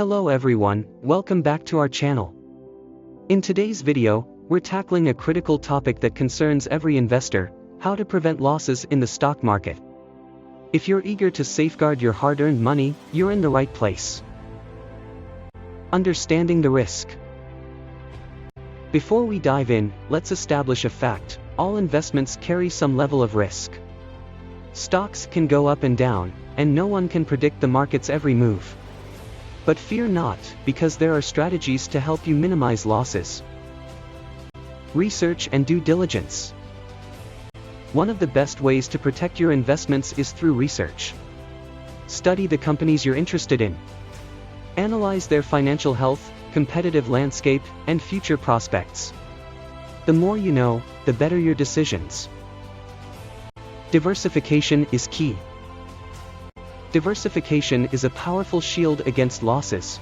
Hello everyone, welcome back to our channel. In today's video, we're tackling a critical topic that concerns every investor: how to prevent losses in the stock market. If you're eager to safeguard your hard-earned money, you're in the right place. Understanding the risk. Before we dive in, let's establish a fact: all investments carry some level of risk. Stocks can go up and down, and no one can predict the market's every move. But fear not, because there are strategies to help you minimize losses. Research and due diligence. One of the best ways to protect your investments is through research. Study the companies you're interested in. Analyze their financial health, competitive landscape, and future prospects. The more you know, the better your decisions. Diversification is key. Diversification is a powerful shield against losses.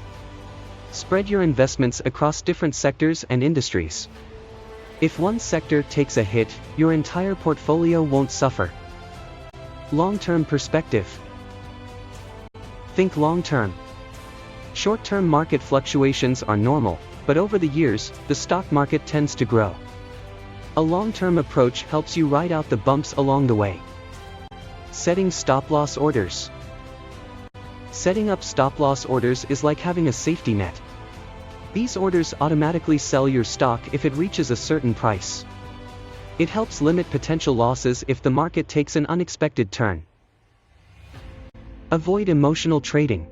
Spread your investments across different sectors and industries. If one sector takes a hit, your entire portfolio won't suffer. Long-term perspective. Think long-term. Short-term market fluctuations are normal, but over the years, the stock market tends to grow. A long-term approach helps you ride out the bumps along the way. Setting stop-loss orders. Setting up stop-loss orders is like having a safety net. These orders automatically sell your stock if it reaches a certain price. It helps limit potential losses if the market takes an unexpected turn. Avoid emotional trading.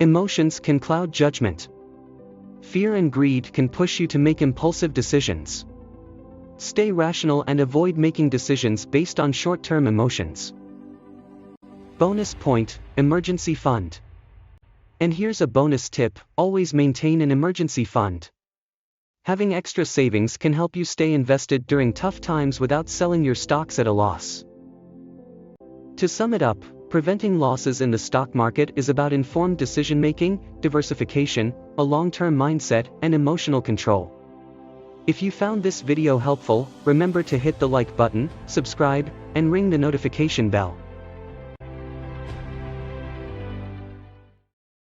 Emotions can cloud judgment. Fear and greed can push you to make impulsive decisions. Stay rational and avoid making decisions based on short-term emotions. Bonus point: emergency fund. And here's a bonus tip: always maintain an emergency fund. Having extra savings can help you stay invested during tough times without selling your stocks at a loss. To sum it up, preventing losses in the stock market is about informed decision-making, diversification, a long-term mindset, and emotional control. If you found this video helpful, remember to hit the like button, subscribe, and ring the notification bell.